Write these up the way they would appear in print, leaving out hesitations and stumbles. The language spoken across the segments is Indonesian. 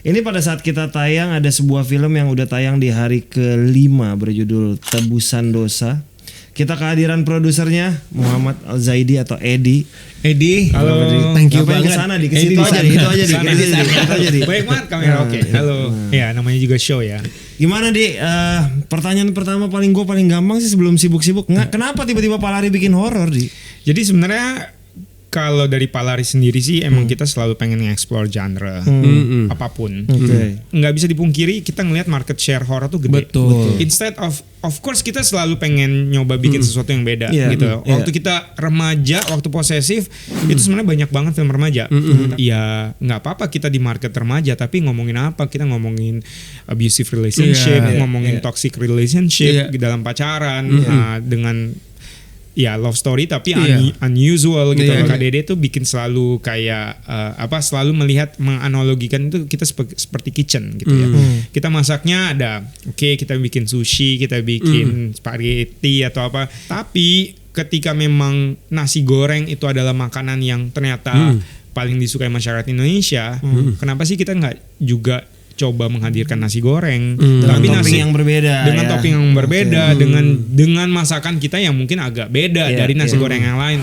Ini pada saat kita tayang ada sebuah film yang udah tayang di hari ke-5 berjudul Tebusan Dosa. Kita kehadiran produsernya Muhammad Al-Zaidi atau Edi. Halo. Thank you banget. Kesana di kesitu aja, itu aja di. Baik banget kamera. Oke. Halo. Ya, namanya juga show ya. Gimana Di? Pertanyaan pertama paling gampang sih sebelum sibuk-sibuk. Kenapa tiba-tiba Palari bikin horor Di? Jadi sebenarnya kalau dari Palari sendiri sih emang kita selalu pengen nge-explore genre apapun. Nggak bisa dipungkiri kita ngelihat market share horror tuh gede. Betul. Instead of course kita selalu pengen nyoba bikin sesuatu yang beda gitu. Waktu kita remaja, waktu posesif itu sebenarnya banyak banget film remaja. Ya nggak apa-apa kita di market remaja, tapi ngomongin apa? Kita ngomongin abusive relationship, ngomongin toxic relationship dalam pacaran dengan ya love story tapi unusual gitu. KDD tuh bikin selalu kayak selalu melihat menganalogikan itu kita seperti kitchen gitu ya. Kita masaknya ada kita bikin sushi, kita bikin spaghetti atau apa. Tapi ketika memang nasi goreng itu adalah makanan yang ternyata paling disukai masyarakat Indonesia, kenapa sih kita nggak juga coba menghadirkan nasi goreng tapi topping yang berbeda dengan topping yang berbeda dengan masakan kita yang mungkin agak beda dari nasi goreng yang lain.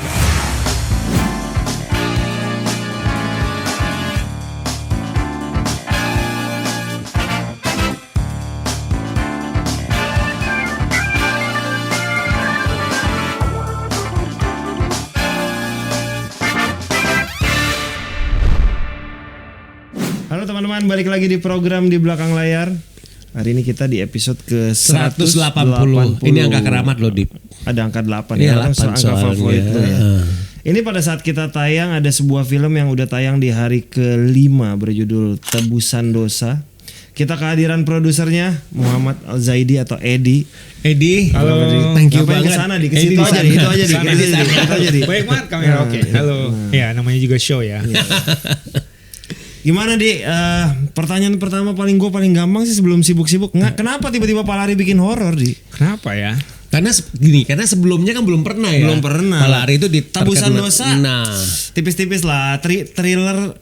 Halo teman-teman, balik lagi di program Di Belakang Layar. Hari ini kita di episode ke 180. Ini angka keramat loh, Dip. Ada angka 8 ya, angka favorit lo ya. Ini pada saat kita tayang ada sebuah film yang udah tayang di hari ke-5 berjudul Tebusan Dosa. Kita kehadiran produsernya Muhammad Al-Zaidi atau Edi. Halo. Thank you banget. Kesana di kesitu aja, itu aja di. Baik banget kamera. Oke. Halo. Ya, namanya juga show ya. Gimana Di? Pertanyaan pertama paling gampang sih sebelum sibuk-sibuk. Kenapa tiba-tiba Palari bikin horor Di? Kenapa ya? Karena sebelumnya kan belum pernah ya. Belum pernah. Palari itu di Tebusan Dosa. Nah, tipis-tipis lah, thriller,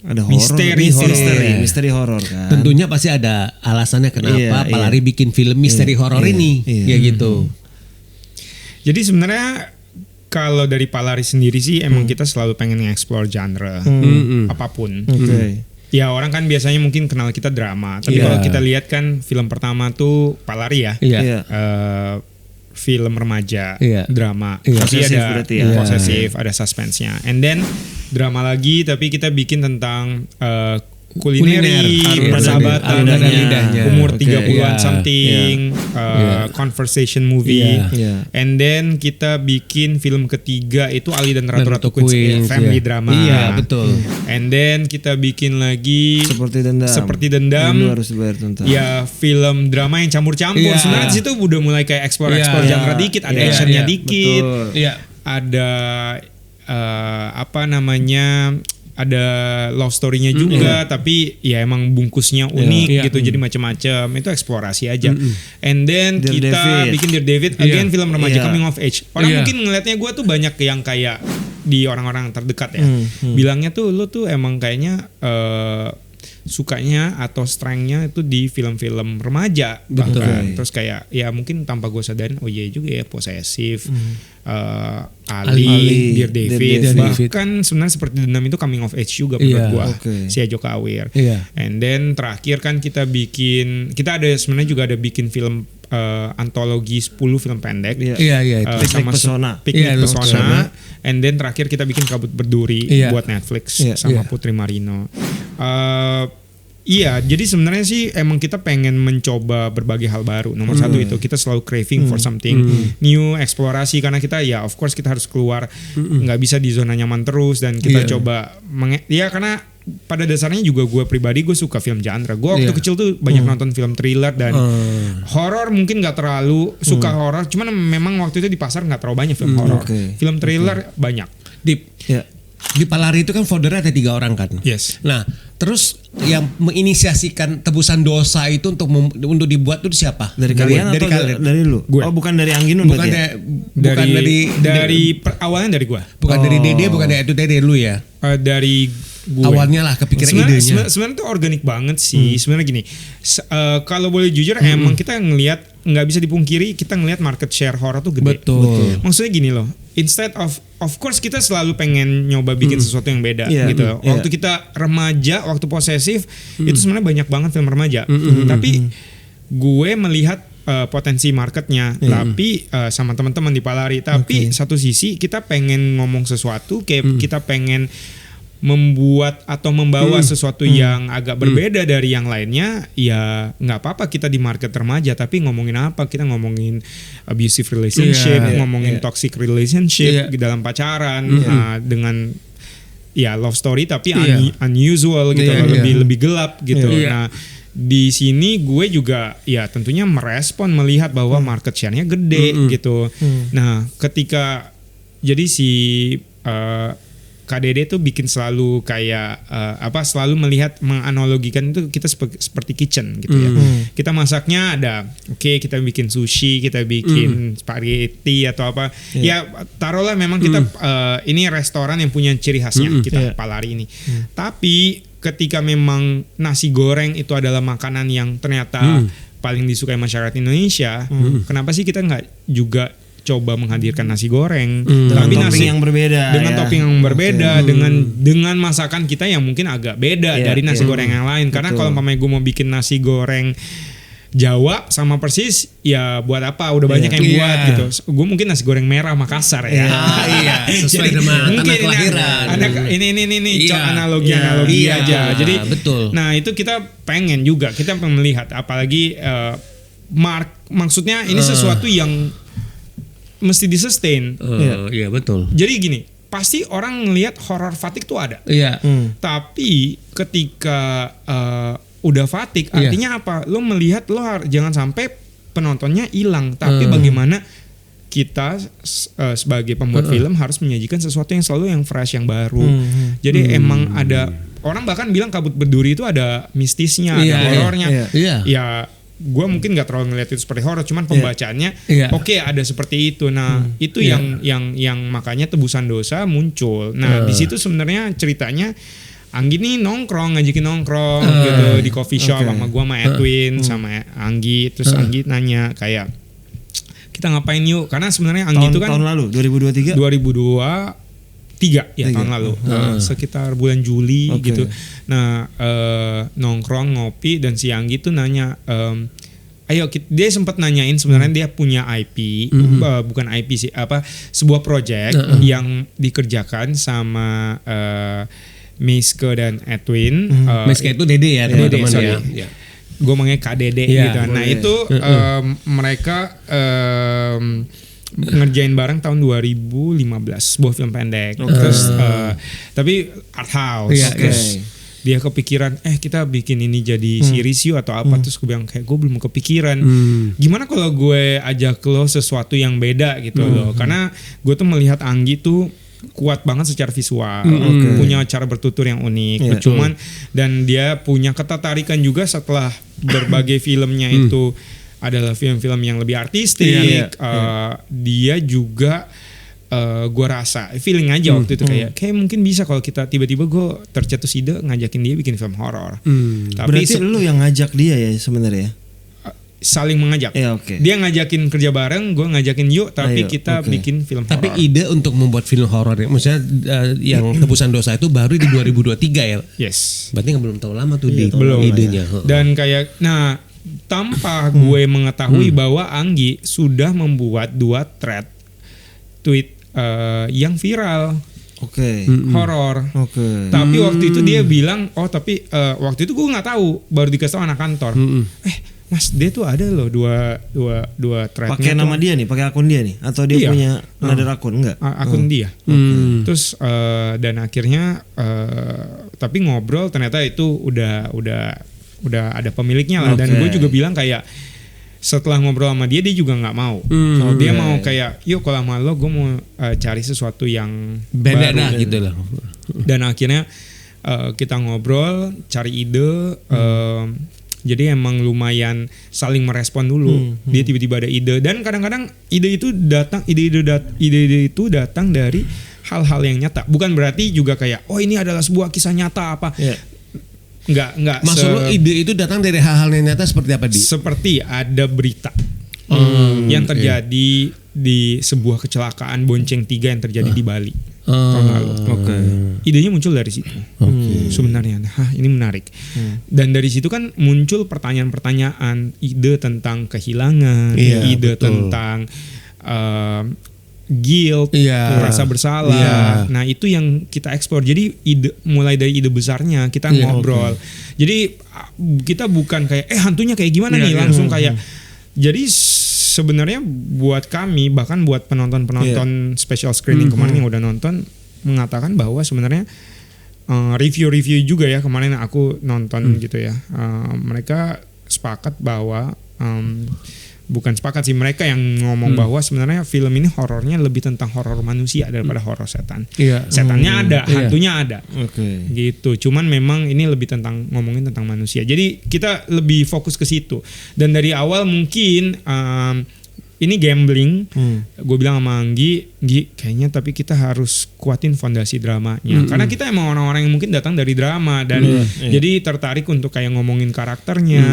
ada misteri horor kan. Tentunya pasti ada alasannya kenapa Palari bikin film misteri horor ini, ya gitu. Jadi sebenarnya kalau dari Palari sendiri sih emang kita selalu pengen nge-explore genre apapun. Ya orang kan biasanya mungkin kenal kita drama, tapi kalau kita lihat kan film pertama tuh Palari ya. Film remaja, drama, tapi ada posesif, ada suspense-nya. And then drama lagi tapi kita bikin tentang kulineri, persahabatan, umur 30-an something, conversation movie. And then kita bikin film ketiga itu Ali dan Ratu-Ratu Queens, family drama. Iya, betul. And then kita bikin lagi Seperti Dendam. Harus bayar tuntas. Ya, film drama yang campur-campur. Sebenarnya di situ udah mulai kayak explore genre dikit, ada actionnya dikit. Ada ada love story-nya juga, tapi ya emang bungkusnya unik gitu, jadi macam-macam. Itu eksplorasi aja. And then kita bikin Dear David, again film remaja coming of age. Orang mungkin ngelihatnya gue tuh banyak yang kayak di orang-orang terdekat ya, bilangnya tuh lu tuh emang kayaknya sukanya atau strength-nya itu di film-film remaja bahkan. Terus kayak ya mungkin tanpa gue sadarin, oh iya juga ya, posesif, Ali, Dear David, bahkan sebenarnya Seperti Dendam itu coming of age juga menurut gue, si Ajo Kawir. And then terakhir kan kita ada sebenarnya juga ada bikin film antologi 10 film pendek. Sama Piknik Pesona. And then terakhir kita bikin Kabut Berduri buat Netflix sama Putri Marino. Iya, jadi sebenarnya sih emang kita pengen mencoba berbagai hal baru. Nomor satu itu kita selalu craving for something new, eksplorasi, karena kita ya of course kita harus keluar, nggak bisa di zona nyaman terus, dan kita coba karena pada dasarnya juga gue pribadi gue suka film genre. Gue waktu kecil tuh banyak nonton film thriller dan horor, mungkin nggak terlalu suka horor, cuman memang waktu itu di pasar nggak terlalu banyak film horor. Film thriller banyak. Di Palari itu kan foundernya ada 3 orang kan. Yes. Nah, terus yang menginisiasikan Tebusan Dosa itu untuk dibuat itu siapa? Dari kalian atau dari lu? Gue. Oh, bukan dari Angginun bukan berarti. Dari awalnya dari gue. Bukan dari Dede, bukan dari itu, dari lu ya. Dari awalnya lah kepikiran idenya. Sebenarnya tuh organik banget sih. Sebenarnya gini, kalau boleh jujur emang kita ngelihat, nggak bisa dipungkiri kita ngelihat market share horor tuh gede. Betul. Maksudnya gini loh, instead of course kita selalu pengen nyoba bikin sesuatu yang beda gitu. Waktu kita remaja, waktu posesif itu sebenarnya banyak banget film remaja. Tapi gue melihat potensi marketnya, tapi sama teman-teman di Palari. Tapi satu sisi kita pengen ngomong sesuatu, kayak kita pengen membuat atau membawa sesuatu yang agak berbeda dari yang lainnya. Ya nggak apa-apa kita di market remaja, tapi ngomongin apa? Kita ngomongin abusive relationship, ngomongin toxic relationship dalam pacaran, dengan love story tapi unusual gitu, lebih gelap gitu. Nah, di sini gue juga ya tentunya merespon, melihat bahwa market share-nya gede gitu. Nah, ketika jadi si KDD tuh bikin selalu kayak selalu melihat, menganalogikan itu kita seperti kitchen gitu ya. Kita masaknya ada, kita bikin sushi, kita bikin spaghetti atau apa. Ya taruhlah memang kita ini restoran yang punya ciri khasnya kita Palari ini. Tapi ketika memang nasi goreng itu adalah makanan yang ternyata paling disukai masyarakat Indonesia, kenapa sih kita nggak juga coba menghadirkan nasi goreng tapi nasi yang berbeda, dengan topping yang berbeda, dengan masakan kita yang mungkin agak beda dari nasi goreng yang lain. Karena kalau gue mau bikin nasi goreng Jawa sama persis, ya buat apa, udah banyak yang buat gitu. Gue mungkin nasi goreng merah Makassar ya. Sesuai dengan mungkin anak kelahiran. Ini analogi aja. Jadi betul. Nah, itu kita pengen juga, kita pengen melihat, apalagi maksudnya ini sesuatu yang mesti disustain. Iya betul. Jadi gini, pasti orang ngelihat horror fatigue tuh ada. Tapi ketika udah fatigue, artinya apa? Lo melihat, jangan sampai penontonnya hilang. Tapi bagaimana kita sebagai pembuat film harus menyajikan sesuatu yang selalu yang fresh, yang baru. Jadi emang ada orang bahkan bilang Kabut Berduri itu ada mistisnya, ada horornya. Ya gue mungkin nggak terlalu ngeliat itu seperti horor, cuman pembacaannya ada seperti itu. Nah itu yang makanya Tebusan Dosa muncul. Nah di situ sebenarnya ceritanya Anggi nih ngajakin nongkrong gitu di coffee shop sama gue, sama Edwin, sama Anggi. Terus Anggi nanya kayak, kita ngapain yuk? Karena sebenarnya Anggi itu kan tahun lalu 2023 tahun lalu, sekitar bulan Juli gitu. Nah nongkrong ngopi, dan si Anggi tuh nanya, dia sempat nanyain sebenarnya dia punya IP, bukan IP sih, sebuah project yang dikerjakan sama Miske dan Edwin. Miske itu Dede ya, teman-teman ya. Gue manggil KDD gitu. Nah itu mereka ngerjain bareng tahun 2015 sebuah film pendek. Terus tapi art house. Terus dia kepikiran, kita bikin ini jadi series yuk atau apa. Terus gue bilang kayak, gue belum kepikiran. Gimana kalau gue ajak lo sesuatu yang beda gitu loh. Karena gue tuh melihat Anggi tuh kuat banget secara visual, punya cara bertutur yang unik, cuman dan dia punya ketertarikan juga setelah berbagai filmnya itu adalah film-film yang lebih artistik. Dia juga gue rasa feeling aja waktu itu kayak mungkin bisa kalau kita tiba-tiba gue tercetus ide ngajakin dia bikin film horor. Tapi berarti lu yang ngajak dia ya sebenarnya? Saling mengajak. Dia ngajakin kerja bareng, gue ngajakin yuk, tapi kita bikin film horor. Tapi ide untuk membuat film horor, maksudnya yang Tebusan Dosa itu baru di 2023 ya? Yes. Berarti belum tahu lama tuh belum idenya. Dan kayak, tanpa gue mengetahui bahwa Anggi sudah membuat 2 tweet yang viral. Horor. Tapi waktu itu dia bilang, waktu itu gue nggak tahu, baru dikasih tahu anak kantor. Mas, dia tuh ada loh dua threadnya. Pakai nama dia nih, pakai akun dia nih, atau dia punya another akun enggak? Akun dia. Terus dan akhirnya tapi ngobrol ternyata itu udah ada pemiliknya lah. Dan gue juga bilang kayak setelah ngobrol sama dia juga nggak mau. Dia mau kayak, yuk kalau sama lo gue mau cari sesuatu yang beda baru gitu lah. Dan akhirnya kita ngobrol, cari ide. Jadi emang lumayan saling merespon dulu. Dia tiba-tiba ada ide, dan kadang-kadang ide itu datang dari hal-hal yang nyata. Bukan berarti juga kayak oh ini adalah sebuah kisah nyata apa. Enggak. Maksud lo ide itu datang dari hal-hal yang nyata seperti apa, Di? Seperti ada berita yang terjadi di sebuah kecelakaan bonceng 3 yang terjadi di Bali tahun lalu. Idenya muncul dari situ. Sebenarnya, ini menarik. Dan dari situ kan muncul pertanyaan-pertanyaan, ide tentang kehilangan, ide tentang guilt, rasa bersalah. Nah itu yang kita eksplor. Jadi mulai dari ide besarnya kita ngobrol. Jadi kita bukan kayak hantunya kayak gimana nih langsung kayak. Jadi sebenarnya buat kami bahkan buat penonton special screening kemarin yang udah nonton mengatakan bahwa sebenarnya review juga ya kemarin aku nonton gitu ya. Mereka sepakat bahwa bukan sepakat sih, mereka yang ngomong bahwa sebenarnya film ini horornya lebih tentang horor manusia daripada horor setan. Setannya ada, hantunya ada. Gitu. Cuman memang ini lebih ngomongin tentang manusia. Jadi kita lebih fokus ke situ. Dan dari awal mungkin ini gambling. Gue bilang sama Anggi, kayaknya tapi kita harus kuatin fondasi dramanya. Karena kita emang orang-orang yang mungkin datang dari drama dan jadi tertarik untuk kayak ngomongin karakternya,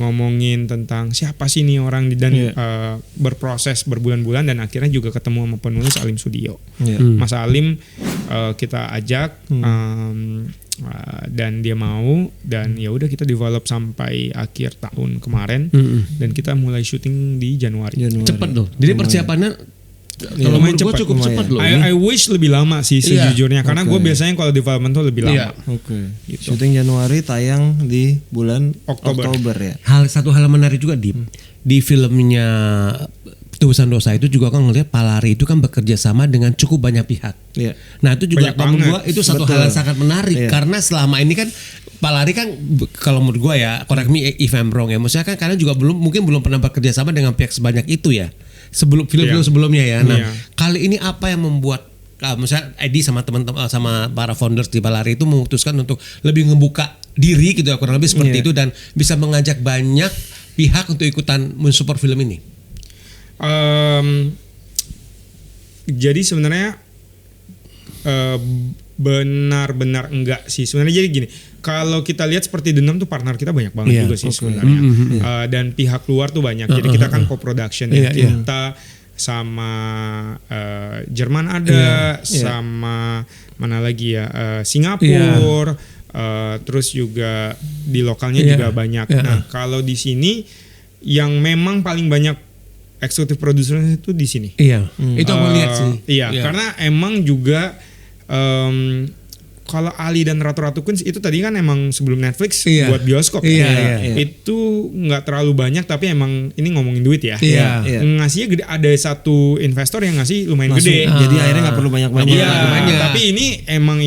ngomongin tentang siapa sih nih orang dan berproses berbulan-bulan dan akhirnya juga ketemu sama penulis Alim Sudio. Mas Alim kita ajak dan dia mau dan ya udah kita develop sampai akhir tahun kemarin dan kita mulai syuting di Januari. Cepet loh. Jadi persiapannya kalau menurut gue cukup cepat loh. I wish lebih lama sih sejujurnya karena gue biasanya kalau development tuh lebih lama. Gitu. Syuting Januari, tayang di bulan Oktober ya. Satu hal menarik juga di filmnya Tebusan Dosa itu juga kan ngelihat Palari itu kan bekerja sama dengan cukup banyak pihak. Nah itu juga menurut gua itu satu hal yang sangat menarik karena selama ini kan Palari kan kalau menurut gua ya, correct me if I'm wrong ya, maksudnya kan kalian juga mungkin belum pernah bekerja sama dengan pihak sebanyak itu ya sebelum film-film sebelumnya ya. Nah kali ini apa yang membuat misalnya Edi sama teman-teman sama para founders di Palari itu memutuskan untuk lebih ngebuka diri gitu ya, kurang lebih seperti itu dan bisa mengajak banyak pihak untuk ikutan mensupport film ini. Jadi sebenarnya benar-benar enggak sih sebenarnya. Jadi gini, kalau kita lihat seperti The Numb tuh partner kita banyak banget juga sih sebenarnya. Dan pihak luar tuh banyak. Jadi kita kan co-production ya. Kita sama Jerman ada, sama mana lagi ya, Singapura, terus juga di lokalnya juga banyak. Nah kalau di sini yang memang paling banyak eksekutif produsernya itu di sini. Itu aku lihat sih. Karena emang juga kalau Ali dan Ratu-Ratu Queens itu tadi kan emang sebelum Netflix buat bioskop. Itu nggak terlalu banyak tapi emang ini ngomongin duit ya. Ngasihnya gede, ada satu investor yang ngasih lumayan gede. Jadi akhirnya nggak perlu banyak-banyak. Tapi ini emang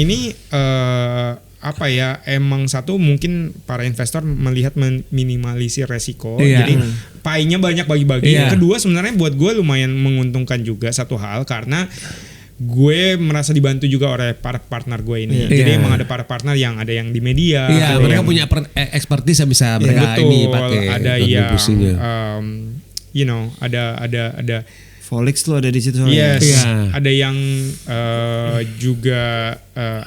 emang satu mungkin para investor melihat meminimalisir resiko. Jadi pie-nya banyak bagi-bagi. Kedua sebenarnya buat gue lumayan menguntungkan juga satu hal karena gue merasa dibantu juga oleh para partner gue ini. Jadi emang ada para partner yang ada yang di media. Mereka punya expertise yang bisa mereka ini pakai. Ada yang ada Volix tuh ada di situ. Ada yang juga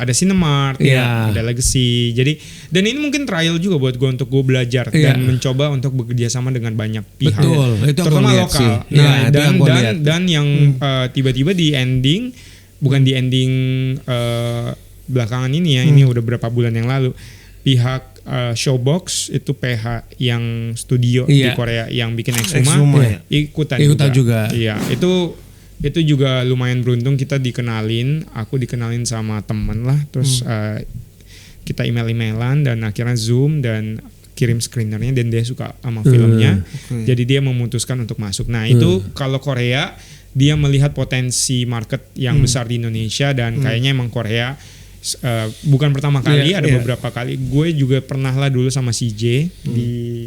ada Cinemark, ada Legacy. Jadi dan ini mungkin trial juga buat gue untuk gue belajar dan mencoba untuk bekerja sama dengan banyak pihak. Terutama lokal. Nah, dan yang tiba-tiba di ending belakangan ini ya, ini udah berapa bulan yang lalu pihak Showbox itu PH yang studio di Korea yang bikin Exuma ikutan juga. Iya, itu juga lumayan beruntung kita aku dikenalin sama temen lah, terus kita email-emailan dan akhirnya Zoom dan kirim screenernya dan dia suka sama filmnya. Jadi dia memutuskan untuk masuk. Nah, itu kalau Korea dia melihat potensi market yang besar di Indonesia dan kayaknya emang Korea bukan pertama kali, ada beberapa kali. Gue juga pernah lah dulu sama CJ di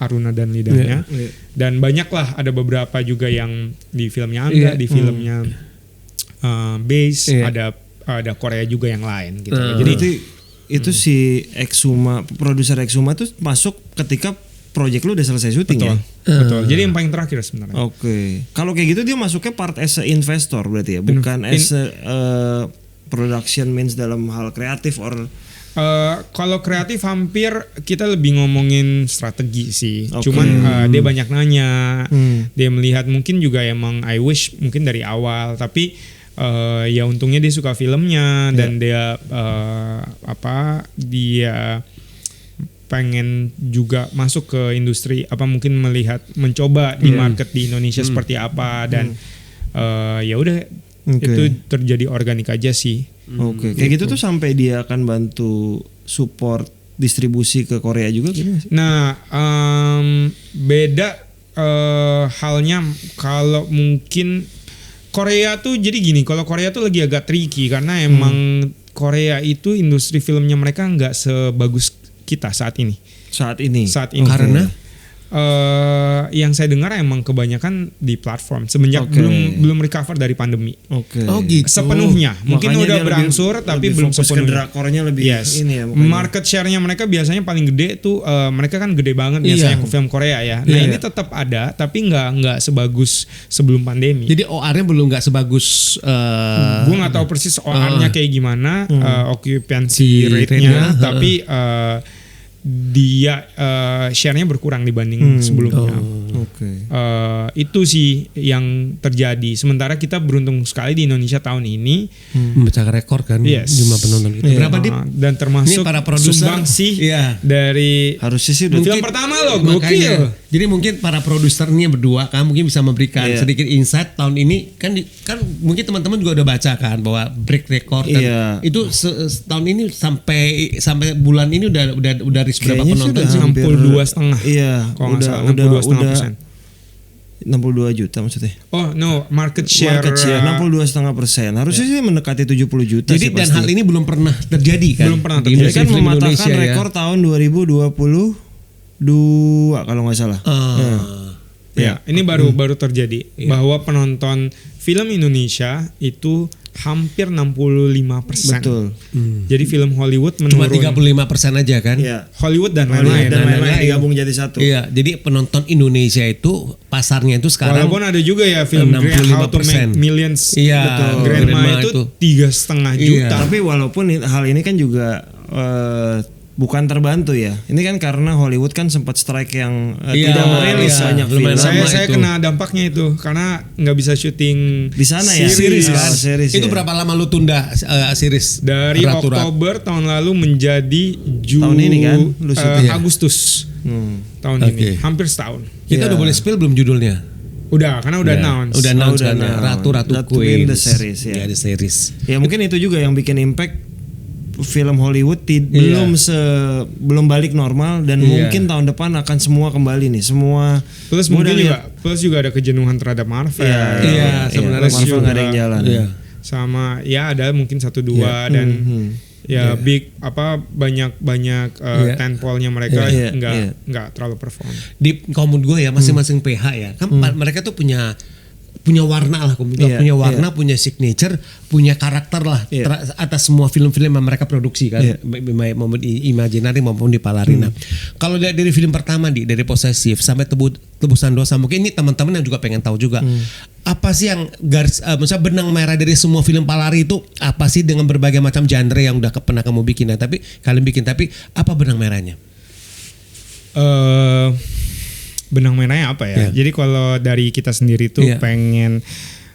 Aruna dan Lidahnya. Dan banyak lah, ada beberapa juga yang di filmnya Angga, di filmnya Base, ada Korea juga yang lain gitu. Jadi itu si Exuma, produser Exuma tuh masuk ketika project lu udah selesai syuting betul, ya. Betul. Jadi yang paling terakhir sebenarnya. Oke. Kalau kayak gitu dia masuknya part as a investor berarti ya, bukan as a production means dalam hal kreatif or kalau kreatif hampir kita lebih ngomongin strategi sih. Cuman dia banyak nanya, dia melihat mungkin juga emang I wish mungkin dari awal, tapi ya untungnya dia suka filmnya dan dia dia pengen juga masuk ke industri mungkin mencoba di market di Indonesia seperti apa dan ya udah itu terjadi organik aja sih. Kayak gitu tuh sampai dia akan bantu support distribusi ke Korea juga gitu sih? Nah, beda halnya kalau mungkin Korea tuh jadi gini, kalau Korea tuh lagi agak tricky karena emang Korea itu industri filmnya mereka nggak sebagus kita saat ini. Saat ini. Karena yang saya dengar emang kebanyakan di platform semenjak belum recover dari pandemi. Oh gitu. Sepenuhnya. Mungkin makanya udah berangsur tapi belum sepenuhnya. Drakornya lebih ini ya. Market share-nya mereka biasanya paling gede tuh mereka kan gede banget biasanya ke film Korea ya. Nah, ini tetap ada tapi nggak sebagus sebelum pandemi. Jadi OR-nya belum nggak sebagus gue nggak tahu persis OR-nya kayak gimana, occupancy rate-nya, tapi dia share-nya berkurang dibanding sebelumnya. Itu sih yang terjadi. Sementara kita beruntung sekali di Indonesia tahun ini memecahkan rekor kan jumlah penonton itu. Berapa dan termasuk ini para produser sih dari harusnya sih film pertama loh, gokil. Jadi mungkin para produsernya berdua kan mungkin bisa memberikan sedikit insight tahun ini kan mungkin teman-teman juga udah baca kan bahwa break record dan itu tahun ini sampai bulan ini udah berapa penonton sih? 62,5. Iya, udah 62 juta maksudnya. Oh no, market share 62,5%. Harusnya sih mendekati 70 juta. Jadi sih dan pasti. hal ini belum pernah terjadi kan? Belum pernah terjadi. Jadi kan mematahkan rekor tahun 2022 kalau nggak salah. Ya, ini baru terjadi bahwa penonton film Indonesia itu hampir 65%. Betul. Jadi film Hollywood menurun. Cuma 35% aja kan? Iya. Hollywood dan lain-lain. Digabung jadi satu. Iya, jadi penonton Indonesia itu pasarnya itu sekarang. Walaupun ada juga ya film How to Make Millions. Iya. Grandma itu 3,5 juta. Tapi walaupun hal ini kan juga bukan terbantu ya. Ini kan karena Hollywood kan sempat strike yang tidak merilis banyak film. Saya kena dampaknya itu karena nggak bisa syuting di sana ya. Series kan. Itu berapa lama lu tunda series? Dari Oktober tahun lalu menjadi tahun ini kan lu Agustus tahun ini, hampir setahun. Kita udah boleh spill belum judulnya? Udah, karena udah announce. Udah announce kan Ratu Queen the series ya. The series. Ya mungkin itu juga yang bikin impact film Hollywood belum balik normal dan mungkin tahun depan akan semua kembali nih semua. Plus juga ada kejenuhan terhadap Marvel. Sebenarnya Marvel nggak ada yang jalan. Sama ada mungkin 1-2 dan big banyak tentpole-nya mereka nggak terlalu perform. Di menurut gue ya masing-masing PH ya kan mereka tuh punya warna lah, punya warna, punya signature, punya karakter lah atas semua film-film yang mereka produksi kan, maupun di Imaginary maupun di Palarina. Kalau dari film pertama dari Possessive sampai Tebusan Dosa, mungkin ini teman-teman yang juga pengen tahu juga apa sih yang misalnya benang merah dari semua film Palari itu apa sih dengan berbagai macam genre yang udah pernah kamu bikin tapi apa benang merahnya? Benang merahnya apa ya? Jadi kalau dari kita sendiri tuh pengen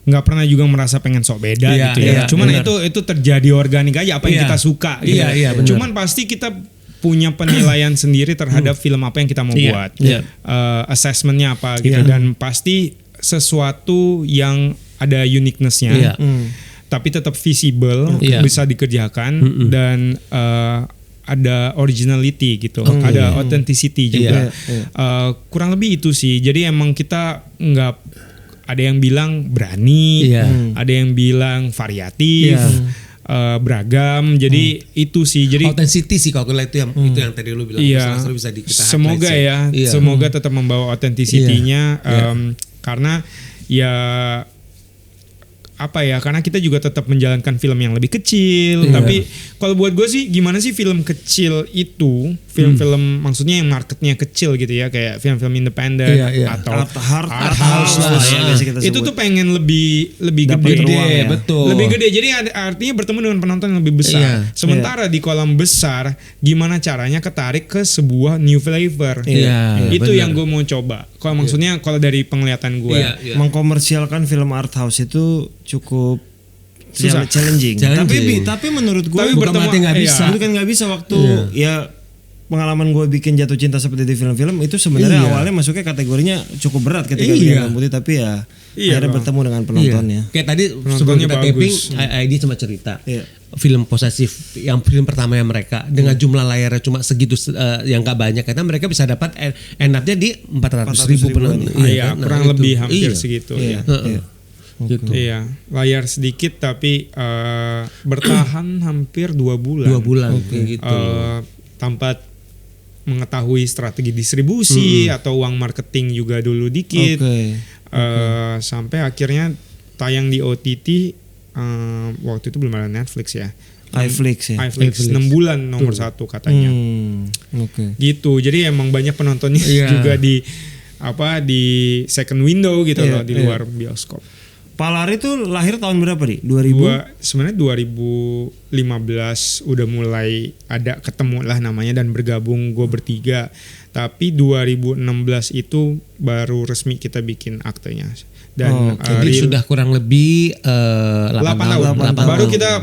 nggak pernah juga merasa pengen sok beda gitu ya. Cuman itu terjadi organik aja apa yang kita suka gitu. Cuman pasti kita punya penilaian sendiri terhadap film apa yang kita mau buat. Assessmentnya apa gitu dan pasti sesuatu yang ada uniqueness-nya. Tapi tetap visible, bisa dikerjakan dan ada originality gitu, ada authenticity juga. Kurang lebih itu sih. Jadi emang kita nggak ada yang bilang berani, ada yang bilang variatif, beragam. Jadi itu sih. Jadi authenticity sih kalau itu yang tadi lu bilang. Bisa kita semoga semoga tetap membawa authenticity-nya karena karena kita juga tetap menjalankan film yang lebih kecil. Tapi kalau buat gue sih gimana sih film kecil itu, film-film maksudnya yang marketnya kecil gitu ya, kayak film-film independen atau art house lah ya, itu tuh pengen lebih gede, betul. Lebih gede, jadi artinya bertemu dengan penonton yang lebih besar. Sementara di kolam besar, gimana caranya ketarik ke sebuah new flavor. Itu yang gue mau coba. Kalau maksudnya kalau dari penglihatan gue, mengkomersialkan film art house itu cukup challenging. Tapi menurut gue bukan berarti nggak bisa. Itu kan nggak bisa waktu ya pengalaman gue bikin Jatuh Cinta seperti di film-film itu sebenarnya awalnya masuknya kategorinya cukup berat ketika bikin Hitam Putih, tapi akhirnya bertemu dengan penontonnya. Kayak tadi sebelum kita taping, ID cuma cerita film posesif yang film pertamanya mereka dengan jumlah layarnya cuma segitu yang gak banyak, karena mereka bisa dapat end-up-nya di 400.000 penonton. Kurang lebih hampir segitu. Gitu. Iya, layar sedikit tapi bertahan hampir 2 bulan. 2 bulan gitu. Tanpa mengetahui strategi distribusi atau uang marketing juga dulu dikit. Sampai akhirnya tayang di OTT waktu itu belum ada Netflix ya. iFlix 6 bulan nomor 1 katanya. Gitu. Jadi emang banyak penontonnya juga di second window gitu loh, di luar bioskop. Palari itu lahir tahun berapa nih? 2000? Sebenarnya 2015 udah mulai ada ketemu lah namanya dan bergabung gue bertiga. Tapi 2016 itu baru resmi kita bikin aktenya. Dan jadi sudah kurang lebih 8 tahun.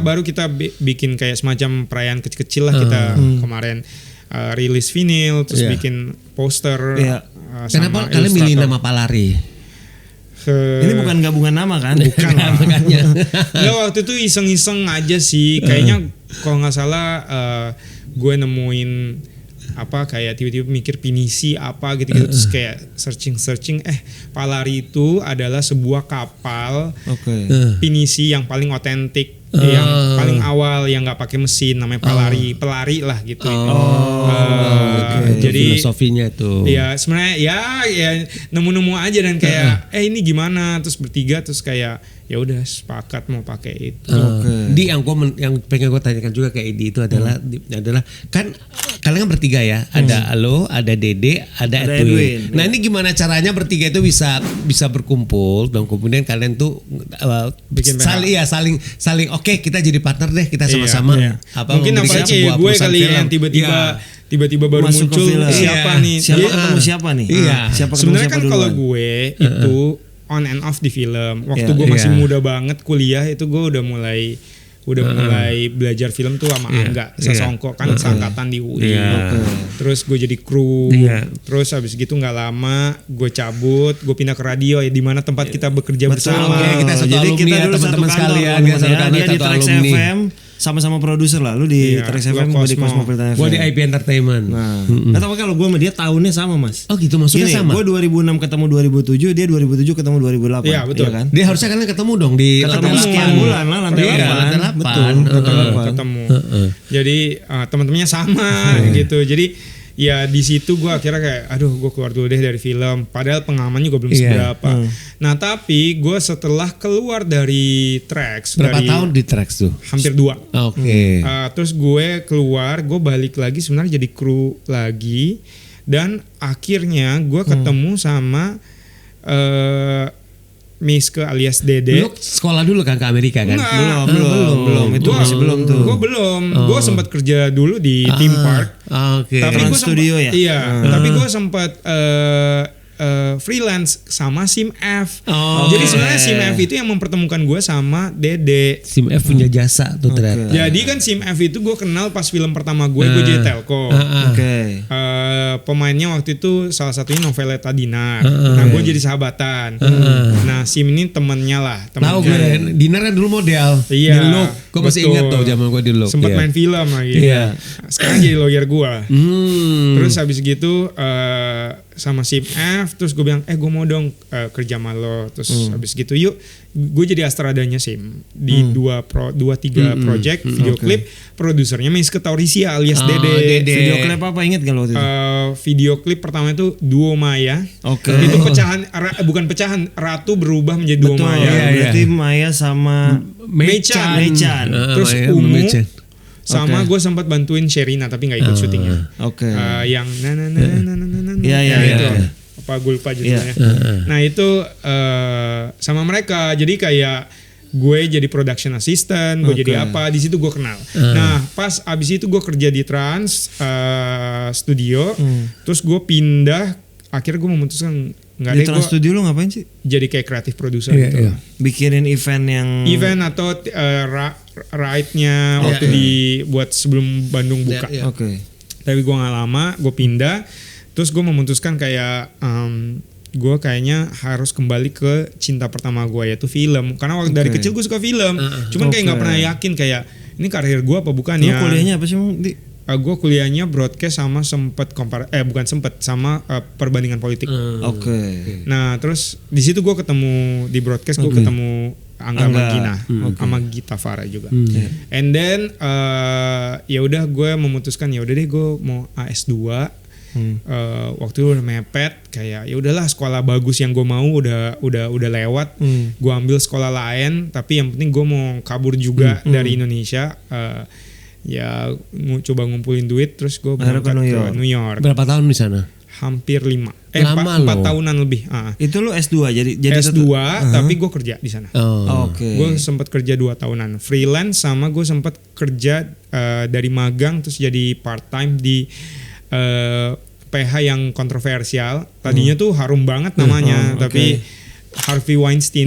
Baru kita bikin kayak semacam perayaan kecil-kecil lah kita kemarin rilis vinyl, terus bikin poster. Kenapa kalian milih nama Palari? Ini bukan gabungan nama kan? Bukan makanya. Nggak, waktu itu iseng-iseng aja sih. Kayaknya kalau nggak salah gue nemuin kayak tiba-tiba mikir pinisi apa gitu-gitu, terus kayak searching Palari itu adalah sebuah kapal pinisi yang paling otentik, yang paling awal, yang nggak pakai mesin, namanya pelari lah gitu. Jadi filosofinya tuh ya sebenarnya ya nemu-nemu aja dan kayak ini gimana, terus bertiga terus kayak ya udah sepakat mau pakai itu. Di yang pengen gue tanyakan juga kayak Edi itu adalah kan kalian kan bertiga ya, ada lo, ada Dede, ada Edwin. Nah ini gimana caranya bertiga itu bisa berkumpul dan kemudian kalian tuh saling oke, kita jadi partner deh, kita sama-sama mungkin apalagi gue kali yang tiba-tiba baru masuk muncul siapa nih sebenarnya kan kalau gue itu on and off di film. Waktu gue masih muda banget kuliah itu gue udah mulai belajar film tuh sama Angga Sasongko kan seangkatan di UI. Terus gue jadi kru. Terus habis gitu nggak lama gue cabut, gue pindah ke radio ya, di mana tempat kita bekerja bersama. Jadi kita dulu teman-teman sekalian. Dia di Trax FM. Sama-sama produser lah, lu di Trax FM, gue di Cosmopolitan FM. Gue di IP Entertainment. Nah, tapi kalau gue sama dia tahunnya sama mas. Oh gitu, maksudnya sama? Gue 2006 ketemu 2007, dia 2007 ketemu 2008. Iya betul. Kan? Dia harusnya kalian ketemu dong di sekian bulan lah, lantai 8. Betul. Ketemu. Jadi teman-temannya sama gitu. Jadi ya di situ gue akhirnya kayak gue keluar dulu deh dari film, padahal pengalaman juga belum seberapa. Nah tapi gue setelah keluar dari Trax, berapa tahun di Trax tuh? Hampir 2. Terus gue keluar, gue balik lagi sebenarnya jadi kru lagi, dan akhirnya gue ketemu sama Miske alias Dede. Lu sekolah dulu kan ke Amerika kan? Belum. Itu masih belum tuh. Gue belum. Gue sempat kerja dulu di Theme Park. Tapi gue studio ya. Iya. Tapi gue sempat freelance sama Sim F. Jadi sebenarnya Sim F itu yang mempertemukan gue sama Dede. Sim F punya jasa tuh ternyata. Jadi kan Sim F itu gue kenal pas film pertama gue jadi Telco. Pemainnya waktu itu salah satunya Noveleta Dinar. Nah gue jadi sahabatan. Nah Sim ini temennya lah. Tahu gue, Dinar kan dulu model. Iya. Di Look. Gue masih ingat tuh zaman gue di Look. Sempat main film lagi. Sekarang jadi lawyer gue. Terus habis gitu sama Sim F, terus gue bilang gue mau dong kerja sama lo. Terus habis gitu yuk, gue jadi astradanya Sim di 2-3 project video klip. Produsernya Miske Taurisia alias Dede. Video klip apa inget gak lo waktu itu? Video klip pertama itu Duo Maya. Itu bukan pecahan, Ratu berubah menjadi Duo Maya. Berarti Maya sama Mei-chan. Mei-chan. Terus Ungu sama gue sempat bantuin Sherina tapi nggak ikut syutingnya. Yang itu apa gue lupa judulnya. Nah itu sama mereka, jadi kayak gue jadi production assistant, gue jadi apa, di situ gue kenal. Nah pas abis itu gue kerja di Trans Studio, terus gue pindah, akhirnya gue memutuskan nggak di Trans Studio lo ngapain sih? Jadi kayak kreatif produser gitu. Bikinin event atau ride-nya waktu buat sebelum Bandung buka. Tapi gue nggak lama, gue pindah, terus gue memutuskan kayak gue kayaknya harus kembali ke cinta pertama gue, yaitu film. Karena waktu dari kecil gue suka film, cuman kayak nggak pernah yakin kayak ini karir gue apa bukan. Ya kuliahnya apa sih gue kuliahnya broadcast sama sama perbandingan politik. Nah terus di situ gue ketemu di broadcast, gue ketemu Angga Magina sama Gita Farah juga. And then ya udah gue memutuskan ya udah deh gue mau AS2. Waktu itu udah mepet, kayak ya udahlah sekolah bagus yang gue mau udah lewat. Gue ambil sekolah lain, tapi yang penting gue mau kabur juga dari Indonesia. Ya coba ngumpulin duit, terus gue berangkat ke New York. Berapa tahun di sana? Hampir 4 tahunan lebih. Itu lu S2 jadi S2 tapi gue kerja di sana. Gue sempat kerja 2 tahunan freelance, sama gue sempat kerja dari magang terus jadi part time di PH yang kontroversial. Tadinya tuh harum banget namanya, tapi Harvey Weinstein,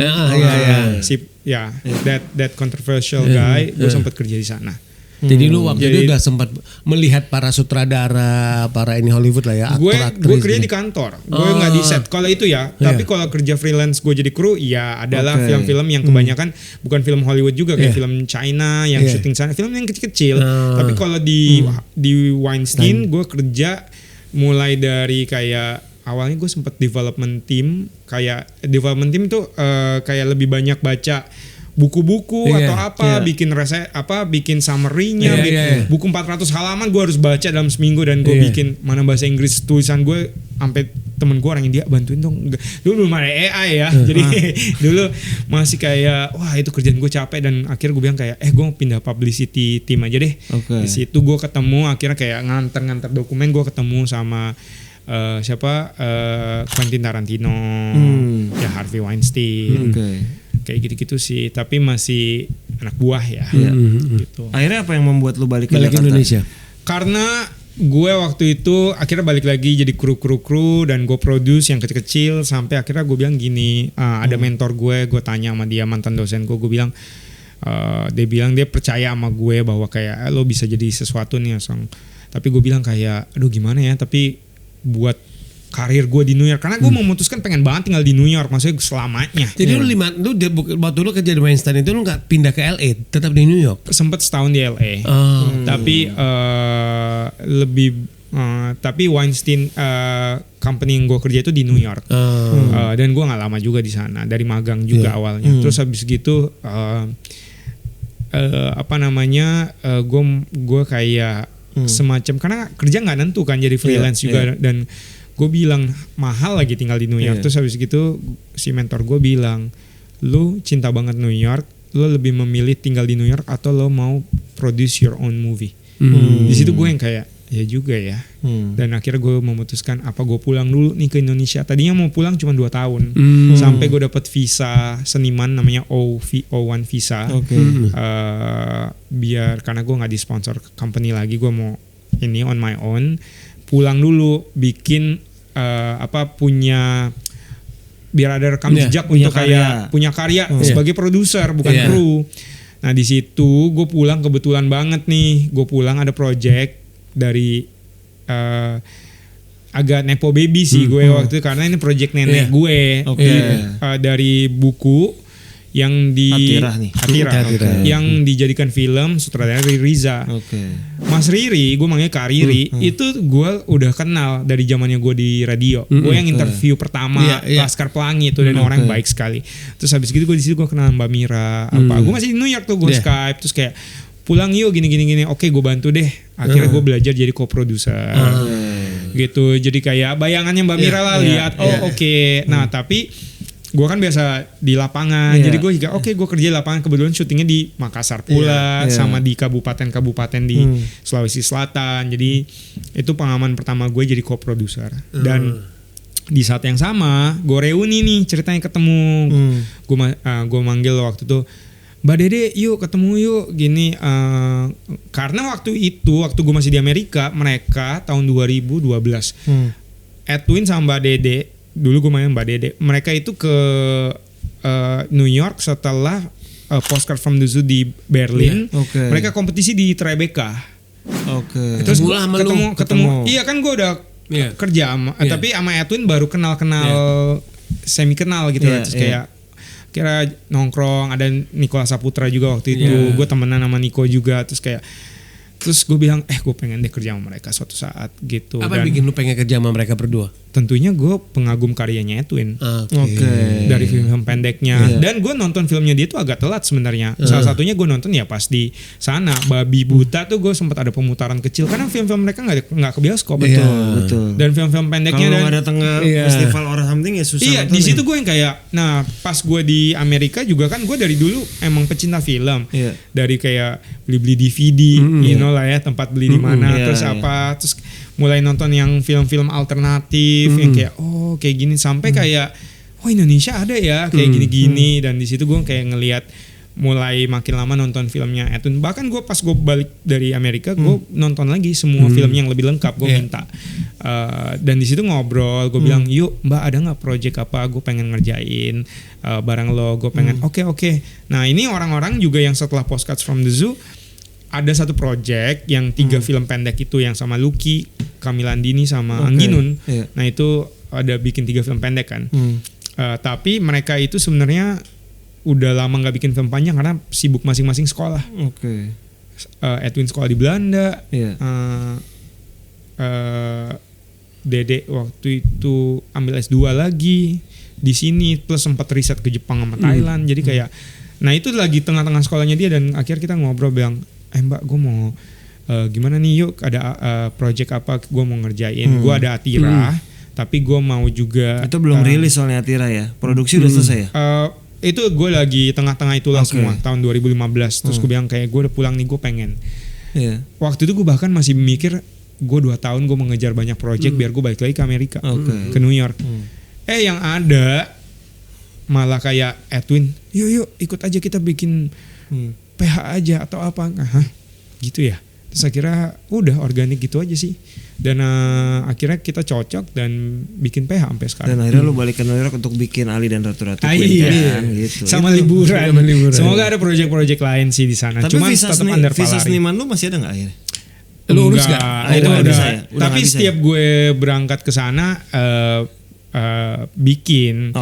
that controversial guy, gue sempat kerja di sana. Jadi lu waktu itu udah sempat melihat para sutradara, para ini Hollywood lah ya, aktor-aktris. Gue kerja di kantor, gue nggak di set. Kalau itu ya, tapi kalau kerja freelance gue jadi kru, ya adalah film-film yang kebanyakan bukan film Hollywood juga, kayak film China yang syuting sana, film yang kecil-kecil. Tapi kalau di Weinstein gue kerja mulai dari kayak awalnya gue sempet development team. Kayak development team itu kayak lebih banyak baca buku-buku atau apa, bikin summary-nya, buku 400 halaman gue harus baca dalam seminggu, dan gue bikin mana bahasa Inggris tulisan gue sampai temen gue orang India bantuin dong. Dulu belum ada AI ya, jadi dulu masih kayak wah itu kerjaan gue capek, dan akhirnya gue bilang kayak gue mau pindah publicity team aja deh. Di situ gue ketemu akhirnya kayak nganter dokumen, gue ketemu sama Quentin Tarantino, ya Harvey Weinstein, kayak gitu-gitu sih, tapi masih anak buah ya. Gitu. Akhirnya apa yang membuat lu balik ke Indonesia? Karena gue waktu itu akhirnya balik lagi jadi kru dan gue produce yang kecil-kecil, sampai akhirnya gue bilang gini, ada mentor gue tanya sama dia, mantan dosen gue bilang, dia bilang dia percaya sama gue bahwa kayak lo bisa jadi sesuatu nih Song. Tapi gue bilang kayak aduh gimana ya, tapi buat karir gue di New York, karena gue memutuskan pengen banget tinggal di New York, maksudnya selamanya. Jadi lu waktu lu kerja di Weinstein itu lu nggak pindah ke LA, tetap di New York? Sempet setahun di LA, tapi tapi Weinstein company yang gue kerja itu di New York, dan gue nggak lama juga di sana, dari magang juga awalnya. Terus habis gitu gue kayak semacam, karena kerja nggak nentu kan, jadi freelance juga, dan gue bilang mahal lagi tinggal di New York. Terus habis gitu si mentor gue bilang, lu cinta banget New York, lu lebih memilih tinggal di New York atau lo mau produce your own movie? Di situ gue yang kayak ya juga ya. Dan akhirnya gue memutuskan apa gue pulang dulu nih ke Indonesia. Tadinya mau pulang cuma 2 tahun, sampai gue dapet visa seniman namanya O1 visa. Biar karena gue nggak disponsor company lagi, gue mau ini on my own, pulang dulu bikin punya, biar ada rekam jejak untuk kayak punya karya sebagai produser, bukan kru. Nah di situ gue pulang, kebetulan banget nih gue pulang ada project dari agak nepo baby sih gue waktu itu, karena ini project nenek gue dari buku yang di Atira. Yang dijadikan film, sutradara Riza. Mas Riri, gue manggilnya Kak Riri, itu gue udah kenal dari zamannya gue di radio. Gue yang interview pertama Laskar Pelangi itu, dan orang yang baik sekali. Terus habis gitu gue di situ gue kenal Mbak Mira. Gue masih di New York tuh, gue Skype, terus kayak pulang yuk gini. Oke, gue bantu deh. Akhirnya gue belajar jadi co-producer. Gitu. Jadi kayak bayangannya Mbak Mira lah lihat. Nah, tapi gue kan biasa di lapangan, jadi gue juga gue kerja di lapangan, kebetulan syutingnya di Makassar pula, sama di kabupaten-kabupaten di Sulawesi Selatan, jadi itu pengalaman pertama gue jadi co-producer. Dan di saat yang sama gue reuni nih ceritanya ketemu, gue manggil waktu itu, Mbak Dede yuk ketemu yuk gini, karena waktu gue masih di Amerika, mereka tahun 2012 Edwin sama Mbak Dede, dulu gue main Mbak Dede, mereka itu ke New York setelah Postcard from the Zoo di Berlin. Mereka kompetisi di Tribeca. Terus ketemu. Iya kan gue udah kerja sama, tapi sama Edwin baru kenal semi kenal gitu lah. Terus kayak kira nongkrong, ada Nikola Saputra juga waktu itu. Gue temenan sama Niko juga, terus gue bilang gue pengen deh kerja sama mereka suatu saat gitu. Apa yang bikin lu pengen kerja sama mereka berdua? Tentunya gue pengagum karyanya Edwin. Dari film-film pendeknya. Dan gue nonton filmnya dia tuh agak telat sebenarnya. Salah satunya gue nonton ya pas di sana Babi Buta tuh gue sempat ada pemutaran kecil karena film-film mereka nggak ke bioskop. Betul. Dan film-film pendeknya kalau nggak datang ke festival or something ya susah. Iya, di situ gue yang kayak, nah pas gue di Amerika juga kan gue dari dulu emang pecinta film. Dari kayak beli DVD, lah ya, tempat beli di mana, terus mulai nonton yang film-film alternatif yang kayak kayak gini, sampai kayak Indonesia ada ya kayak gini-gini. Dan di situ gue kayak ngelihat mulai makin lama nonton filmnya Edwin. Bahkan gue pas gue balik dari Amerika gue nonton lagi semua filmnya yang lebih lengkap, gue minta. Dan di situ ngobrol, gue bilang yuk Mbak ada nggak project apa, gue pengen ngerjain bareng lo, gue pengen oke. Nah ini orang-orang juga yang setelah Postcards from the Zoo ada satu project yang 3 film pendek itu yang sama Lucky, Kamilandini sama Angginun. Nah itu ada bikin 3 film pendek kan. Tapi mereka itu sebenarnya udah lama nggak bikin film panjang karena sibuk masing-masing sekolah. Edwin sekolah di Belanda, Dede waktu itu ambil S2 lagi di sini, plus sempat riset ke Jepang sama Thailand. Jadi kayak, nah itu lagi tengah-tengah sekolahnya dia, dan akhirnya kita ngobrol bilang, Mbak gue mau gimana nih, yuk ada project apa gue mau ngerjain. Gue ada Atira, tapi gue mau juga. Itu belum rilis soalnya Atira ya, produksi udah selesai ya? Itu gue lagi tengah-tengah itulah semua tahun 2015. Terus gue bilang kayak gue udah pulang nih, gue pengen. Waktu itu gue bahkan masih mikir gue 2 tahun gue mengejar banyak project biar gue balik lagi ke Amerika, ke New York. Yang ada malah kayak Edwin, yuk ikut aja kita bikin PH aja atau apa. Gitu ya. Terus akhirnya udah organik gitu aja sih. Dan akhirnya kita cocok dan bikin PH sampai sekarang. Dan akhirnya lu balik ke New York untuk bikin Ali dan Ratu-Ratu Queen kan gitu. Sama liburan. Semoga ada project-project lain sih di sana. Tapi visa seniman lu masih ada enggak akhirnya? Lu urus enggak? Tapi setiap gue berangkat ke sana bikin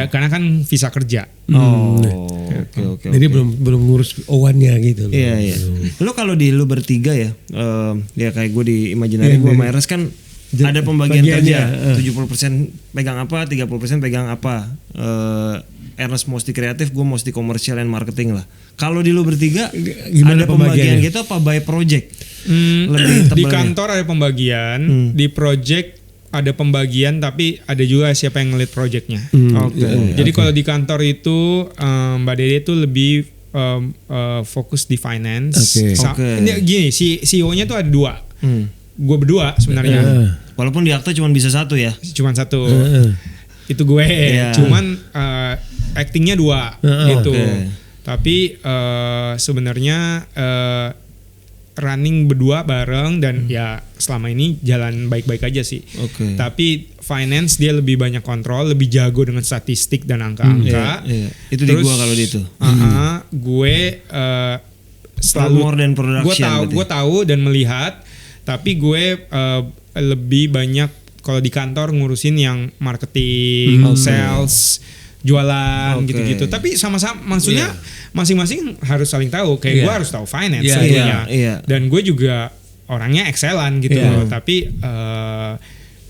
karena kan visa kerja. Oke. Jadi belum ngurus O1-nya gitu. Iya. Lo kalau di lu bertiga ya, ya kayak gue di Imaginary, gue sama Ernest kan ada pembagian kerja. 70% pegang apa, 30% pegang apa. Ernest mostly kreatif, gue mostly commercial and marketing lah. Kalau di lu bertiga ada pembagian gitu apa by project? Di kantor ada pembagian, di project ada pembagian, tapi ada juga siapa yang ngelit projectnya. Jadi kalau di kantor itu Mbak Dede itu lebih fokus di finance. Gini, si CEO-nya tuh ada 2. Gue berdua sebenarnya. Walaupun di akta cuma bisa 1 ya. Cuma 1. Itu gue. Cuman actingnya 2 gitu. Tapi sebenarnya running berdua bareng dan ya selama ini jalan baik-baik aja sih. Tapi finance dia lebih banyak kontrol, lebih jago dengan statistik dan angka-angka. Itu terus, di gua kalau di itu. Gue selalu more than production. Gue tahu dan melihat, tapi gue lebih banyak kalau di kantor ngurusin yang marketing, sales, jualan gitu-gitu. Tapi sama-sama maksudnya masing-masing harus saling tahu. Kayak gue harus tahu finance tentunya. Dan gue juga orangnya excellan gitu loh. Tapi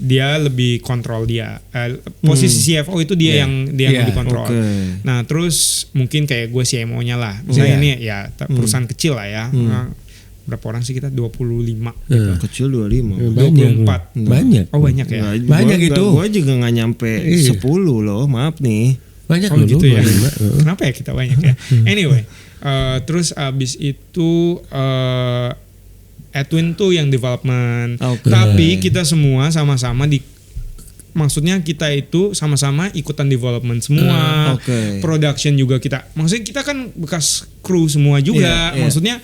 dia lebih kontrol dia. Posisi CFO itu dia yang lebih kontrol. Nah terus mungkin kayak gue CMO-nya lah. Misalnya ini ya perusahaan kecil lah ya. berapa orang sih kita 25 gitu. Kecil 25. 24. Banyak. Oh banyak ya. Banyak itu. Gua juga nggak nyampe 10 loh, maaf nih. Banyak gitu ya. Kenapa ya kita banyak ya? Anyway, terus abis itu Edwin tuh yang development. Tapi kita semua sama-sama maksudnya kita itu sama-sama ikutan development semua. Production juga kita. Maksudnya kita kan bekas kru semua juga. Maksudnya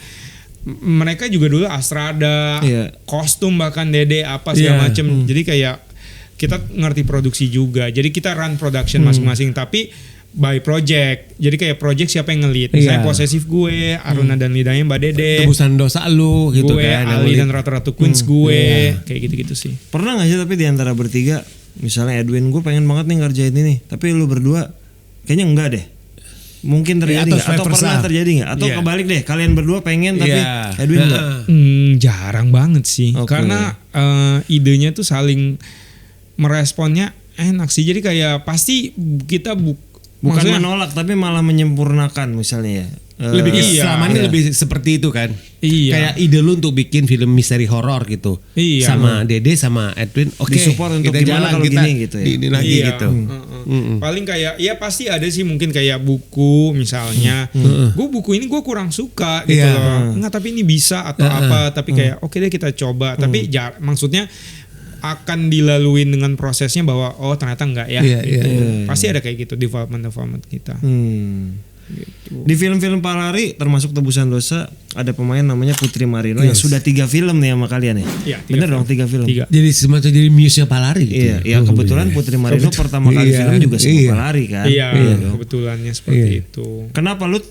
mereka juga dulu Astrada, kostum bahkan Dede apa segala macem. Jadi kayak kita ngerti produksi juga. Jadi kita run production masing-masing. Tapi by project. Jadi kayak project siapa yang nge-lead. Misalnya Posesif gue, Aruna dan Lidahnya Mbak Dede. Tebusan Dosa lu gitu gue, kan. Ali dan Ratu-Ratu Queens gue. Kayak gitu-gitu sih. Pernah gak sih tapi diantara bertiga, misalnya Edwin gue pengen banget nih ngerjain ini, tapi lu berdua kayaknya enggak deh. Mungkin terjadi gak? Atau pernah terjadi gak? Atau kebalik deh, kalian berdua pengen tapi Edwin enggak? Jarang banget sih. Karena idenya tuh saling meresponnya enak sih. Jadi kayak pasti kita bukan menolak tapi malah menyempurnakan misalnya ya. Lebih selama ini lebih seperti itu kan. Kayak ide lu untuk bikin film misteri horor gitu. Sama Dede sama Edwin. Disupport untuk kita gimana kalau gini gitu ya. Ini lagi gitu. Paling kayak ya pasti ada sih mungkin kayak buku misalnya. Gue buku ini gue kurang suka gitu loh. Enggak tapi ini bisa atau apa. Tapi kayak oke deh kita coba. Tapi maksudnya akan dilaluin dengan prosesnya bahwa ternyata enggak ya. Pasti ada kayak gitu development kita. Gitu. Di film-film Palari termasuk Tebusan Dosa ada pemain namanya Putri Marino yang sudah 3 film nih sama kalian ya. Bener dong 3 film. Jadi semacam jadi muse-nya Palari gitu. Iya, kebetulan Putri Marino pertama kali film juga sama Palari kan. Iya, kebetulannya seperti itu. Kenapa lu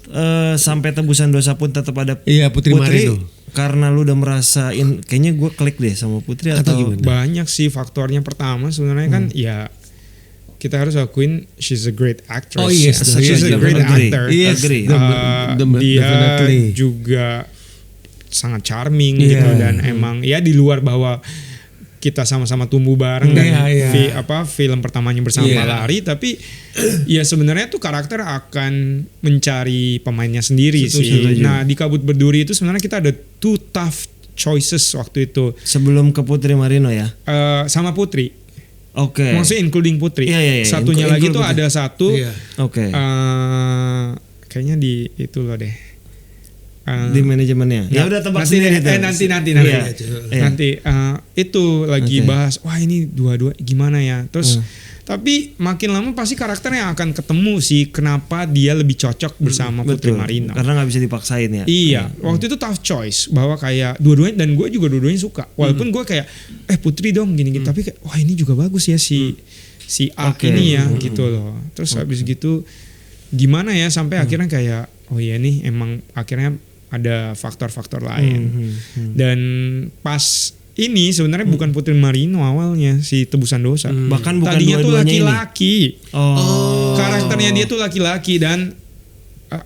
sampai Tebusan Dosa pun tetap ada Putri Marino? Karena lu udah merasa kayaknya gue klik deh sama Putri atau gimana? Banyak sih faktornya. Pertama sebenarnya kan ya kita harus akuin she's a great actress. She's a great actor. Yes, dia juga sangat charming gitu dan emang ya di luar bahwa kita sama-sama tumbuh bareng dan film pertamanya bersama Palari, tapi ya sebenarnya tuh karakter akan mencari pemainnya sendiri sih. Nah di Kabut Berduri itu sebenarnya kita ada 2 tough choices waktu itu. Sebelum ke Putri Marino ya? Sama Putri. Maksudnya including Putri. Satunya lagi tuh ada satu. Kayaknya di itu loh deh. Di manajemennya. Ya udah tebak sendiri itu. Nanti itu lagi bahas. Wah ini dua-dua gimana ya? Terus tapi makin lama pasti karakternya akan ketemu sih kenapa dia lebih cocok bersama Putri Marino. Karena nggak bisa dipaksain ya. Iya, waktu itu tough choice bahwa kayak dua-duanya dan gue juga dua-duanya suka. Walaupun gue kayak Putri dong gini-gini, tapi kayak wah ini juga bagus ya si A ini ya gitu loh. Terus habis gitu gimana ya sampai akhirnya kayak oh iya nih emang akhirnya ada faktor-faktor lain. Dan pas ini sebenarnya bukan Putri Marino awalnya si Tebusan Dosa. Bahkan bukan tadinya tuh laki-laki. Karakternya dia tuh laki-laki dan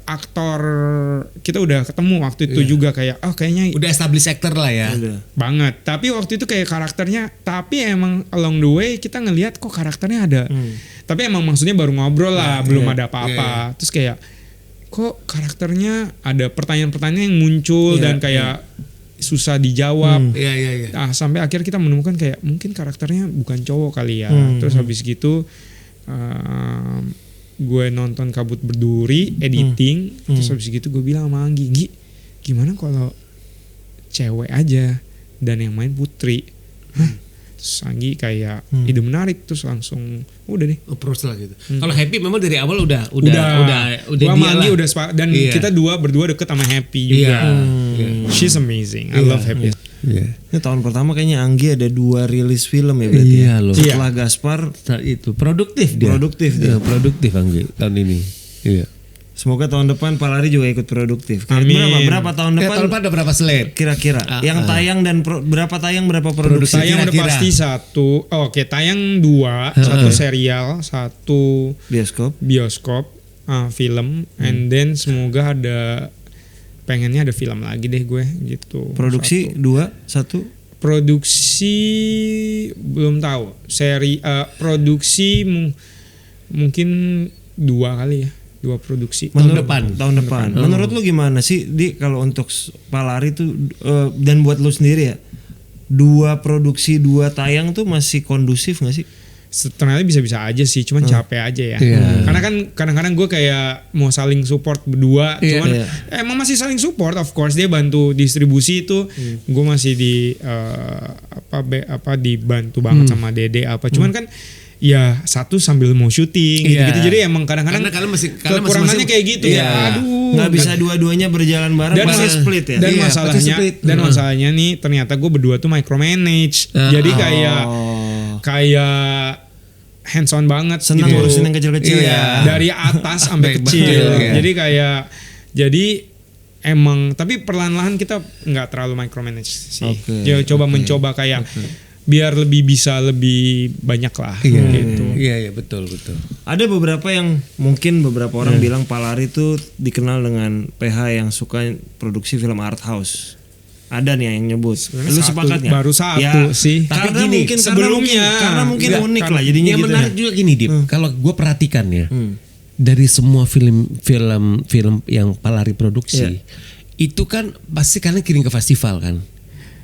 aktor kita udah ketemu waktu itu juga kayak kayaknya udah established actor lah ya. Banget. Tapi waktu itu kayak karakternya tapi emang along the way kita ngelihat kok karakternya ada. Tapi emang maksudnya baru ngobrol lah, belum ada apa-apa. Terus kayak kok karakternya ada pertanyaan-pertanyaan yang muncul dan kayak susah dijawab. Nah, sampai akhir kita menemukan kayak mungkin karakternya bukan cowok kali ya. Terus habis gitu gue nonton Kabut Berduri editing. Terus habis gitu gue bilang sama Anggi, gimana kalau cewek aja dan yang main Putri? Terus Anggi kayak ide menarik, terus langsung udah deh approach lah gitu. Kalau Happy memang dari awal udah gua sama Anggi udah sepakat dan kita berdua deket sama Happy juga. She's amazing. I love Happy. Ini tahun pertama kayaknya Anggi ada 2 rilis film ya berarti. Loh. Setelah Gaspar itu produktif dia. Produktif Anggi tahun ini. Semoga tahun depan Palari juga ikut produktif. Amin. Berapa tahun depan? Tahun depan ada berapa slate? Kira-kira. Yang tayang dan berapa produksi? Tayang udah pasti 1. Tayang 2, 1 serial, 1 bioskop, film, and then semoga pengennya ada film lagi deh gue gitu. Produksi 1. Produksi belum tahu. Produksi mungkin 2 kali ya. 2 produksi. Tahun depan. Menurut lu gimana sih Di kalau untuk Palari tuh dan buat lu sendiri ya, 2 produksi 2 tayang tuh masih kondusif gak sih? Ternyata bisa-bisa aja sih, cuman capek aja ya. Karena kan kadang-kadang gue kayak mau saling support berdua, cuman emang masih saling support, of course dia bantu distribusi itu, gue masih dibantu banget sama Dede cuman kan ya satu sambil mau syuting gitu, jadi emang kadang-kadang kekurangannya kayak gitu nggak bisa dua-duanya berjalan bareng, dan masih split ya. Dan masalahnya nih ternyata gue berdua tuh micromanage, jadi kayak hands on banget, senang ngurusin yang kecil-kecil ya, dari atas sampai kecil. Jadi emang tapi perlahan-lahan kita nggak terlalu micromanage sih. Mencoba kayak biar bisa lebih banyak lah gitu. Iya betul. Ada beberapa yang mungkin beberapa orang bilang Palari itu dikenal dengan PH yang suka produksi film art house. Ada nih yang nyebut. Lu sepakat nggak? Baru satu sih. Tapi karena gini, karena mungkin unik lah jadinya yang gitu. Yang menarik juga gini Dip. Kalau gue perhatikan ya, dari semua film yang Palari produksi, itu kan pasti kalian kirim ke festival kan?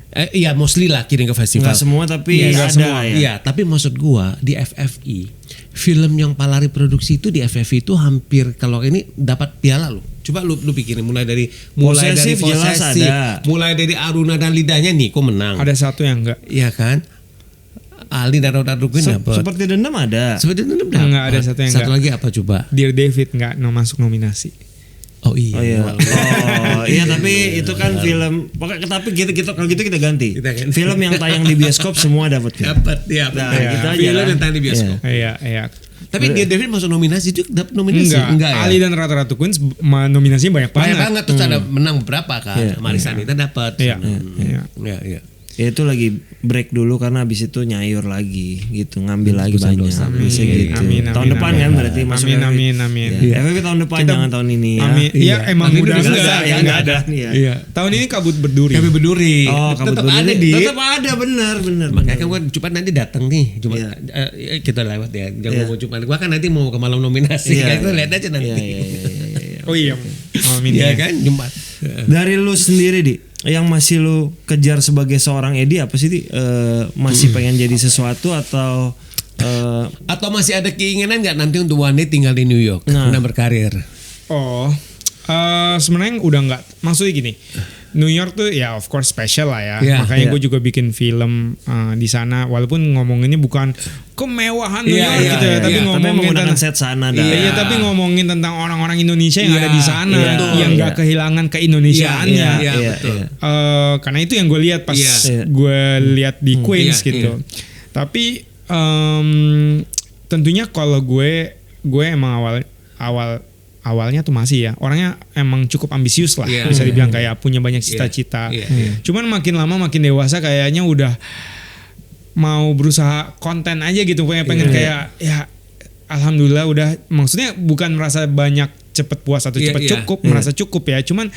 Iya mostly lah kirim ke festival. Nggak semua tapi ada semua. Iya, tapi maksud gua di FFI film yang Palari produksi itu di FFI itu hampir kalau ini dapat piala loh. Coba lu pikirin mulai dari Posesif, mulai dari Aruna dan Lidahnya Niko menang. Ada satu yang enggak. Iya kan? Ali dan Rodar Dukun dapat. Seperti Dendam ada. Enggak ada satu yang satu lagi apa coba? Dear David enggak masuk nominasi. Oh iya. Iya tapi itu kan film. Pokoknya tapi kalau gitu kita ganti. Film yang tayang di bioskop semua dapat. Dapat ya. Nah, gitu aja. Film yang tayang di bioskop. Iya. Tapi dia David masuk nominasi juga, dapat nominasi enggak ya? Ali dan Ratu Queens nominasinya banyak banget. Terus ada menang beberapa kan. Marisa Anita dapat. Iya. Ya itu lagi break dulu karena abis itu nyayur lagi gitu, ngambil lagi banyak. Amin. Tahun depan kan berarti masuk. Amin. FFP tahun depan jangan tahun ini ya. Amin. Iya emang udah enggak ada. Iya. Tahun ini kabut berduri. Oh, kabut berduri. Tetap ada benar. Makanya kan gua Jumat nanti datang nih. Cuma kita lewat ya. Jangan mau Jumat. Gua kan nanti mau ke malam nominasi. Kita lihat aja nanti. Oh iya. Amin. Iya kan Jumat. Dari lu sendiri Di, yang masih lu kejar sebagai seorang Edi apa sih Di? Masih pengen jadi sesuatu atau masih ada keinginan nggak nanti untuk Wani tinggal di New York dan berkarir? Sebenarnya udah nggak, maksudnya gini, New York tuh ya of course special lah ya. Makanya gue juga bikin film di sana, walaupun ngomonginnya bukan kemewahan New York gitu ya, tapi ngomongin tentang set sana. Iya, tapi ngomongin tentang orang-orang Indonesia yang ada di sana, yang nggak kehilangan keindonesiaannya. Betul. Karena itu yang gue lihat pas gue lihat di Queens gitu. Tapi tentunya kalau gue emang awalnya tuh masih ya orangnya emang cukup ambisius lah, bisa dibilang kayak punya banyak cita-cita. Cuman makin lama makin dewasa kayaknya udah mau berusaha konten aja gitu, pengen kayak ya alhamdulillah udah, maksudnya bukan merasa banyak cepet puas atau cepet cukup, merasa cukup ya, cuman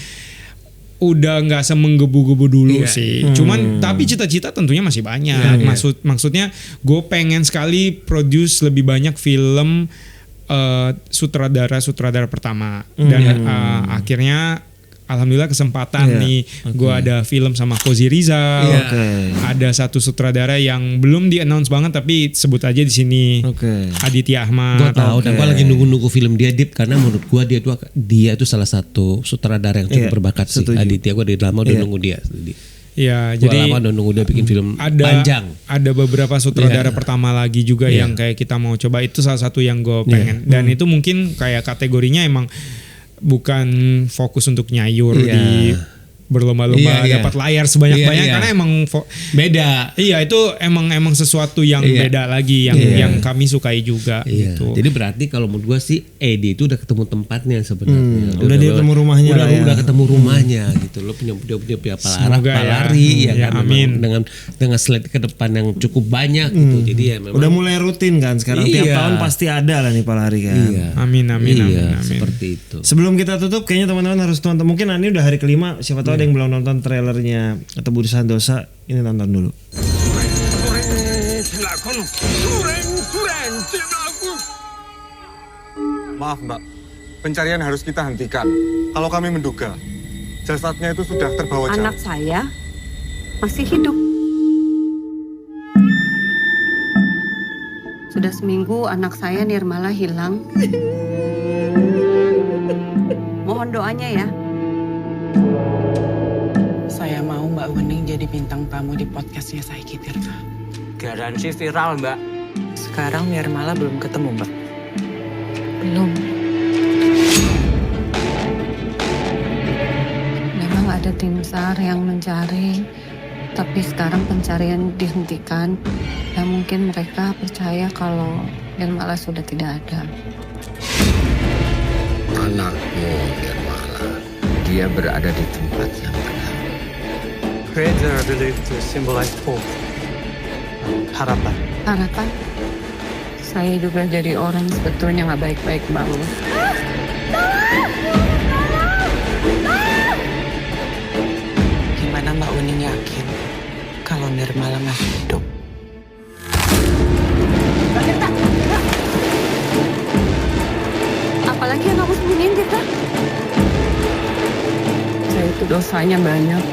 udah nggak semenggebu-gebu dulu sih. Cuman tapi cita-cita tentunya masih banyak. Maksudnya gue pengen sekali produce lebih banyak film sutradara pertama, dan akhirnya alhamdulillah kesempatan nih gue ada film sama Kozi Rizal, ada satu sutradara yang belum di announce banget tapi sebut aja di sini, Aditya Ahmad. Gue tahu dan gue lagi nunggu film dia Dip, karena menurut gue dia tuh salah satu sutradara yang cukup berbakat sih. Aditya, gue dari lama udah nunggu dia. Ya, jadi lama udah nunggu dia bikin film panjang. Ada beberapa sutradara pertama lagi juga yang kayak kita mau coba, itu salah satu yang gue pengen. Dan itu mungkin kayak kategorinya emang bukan fokus untuk nyayur di berlomba-lomba dapat layar sebanyak-banyak, karena emang beda. Iya, itu emang sesuatu yang beda lagi, yang kami sukai juga gitu. Jadi berarti kalau menurut gue sih Edi itu udah ketemu tempatnya sebenarnya. Udah dia ketemu rumahnya. Udah ketemu rumahnya gitu. Lo punya Palari ya kan, dengan slate ke depan yang cukup banyak gitu. Jadi ya memang udah mulai rutin kan sekarang, tiap tahun pasti ada lah nih Palari kan. Amin. Seperti itu. Sebelum kita tutup, kayaknya teman-teman harus nonton. Mungkin ini udah hari kelima, siapa tahu ada yang belum nonton trailernya Tebusan Dosa, ini nonton dulu. Maaf Mbak, pencarian harus kita hentikan. Kalau kami menduga, jasadnya itu sudah terbawa jauh. Anak saya masih hidup. Sudah seminggu anak saya Nirmala hilang. Mohon doanya ya. Saya mau Mbak Wening jadi bintang tamu di podcastnya Saiki Tirta. Garansi viral, Mbak. Sekarang Nirmala belum ketemu, Mbak. Belum. Memang ada tim SAR yang mencari, tapi sekarang pencarian dihentikan. Dan mungkin mereka percaya kalau Nirmala sudah tidak ada. Anakmu, Nirmala. Dia berada di tempat yang benar. Cranes are believed to symbolize hope. Harapan. Harapan? Saya juga jadi orang sebetulnya nggak baik-baik banget. Gimana Mbak Wening yakin kalau Nirmala masih hidup? Apalagi yang kamu sembunyiin, Tirta? Saya itu dosanya banyak.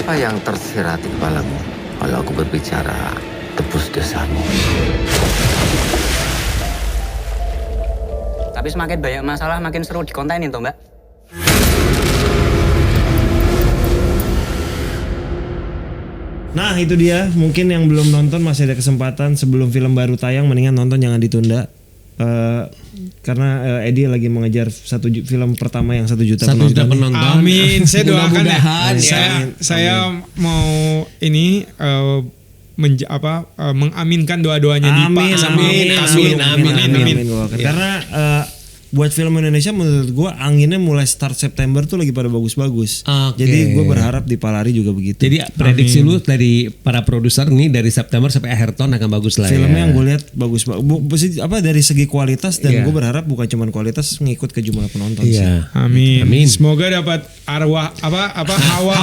Apa yang tersirat di kepalamu kalau aku berbicara tebus dosamu? Tapi semakin banyak masalah makin seru dikontenin toh, Mbak. Nah itu dia, mungkin yang belum nonton masih ada kesempatan sebelum film baru tayang, mendingan nonton, jangan ditunda. Karena Edi lagi mengejar film pertama yang 1 juta penonton. Amin. Saya doakan ya. Saya mau ini mengaminkan doa-doanya Dipa sama Amin. Karena buat film Indonesia menurut gue anginnya mulai start September tuh lagi pada bagus-bagus. Jadi gue berharap di Palari juga begitu. Jadi prediksi lu dari para produser nih dari September sampai akhir tahun akan bagus lah. Filmnya ya. yang gue lihat bagus dari segi kualitas, dan gue berharap bukan cuma kualitas, ngikut ke jumlah penonton sih. Amin. Semoga dapat arwah hawa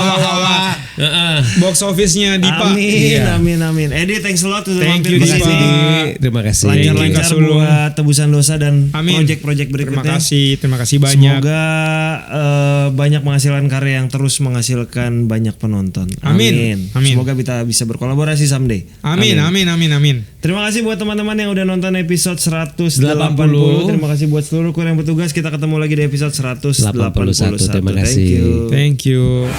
box office-nya Dipa. Amin. Edi, thanks a lot udah mampir di sini. Terima kasih. Lancar buat tebusan dosa dan project-project berikutnya. Terima kasih banyak. Semoga banyak menghasilkan karya yang terus menghasilkan banyak penonton. Amin. Semoga kita bisa berkolaborasi someday. Amin. Terima kasih buat teman-teman yang udah nonton episode 180. Terima kasih buat seluruh kru yang bertugas. Kita ketemu lagi di episode 181. Terima kasih. Thank you.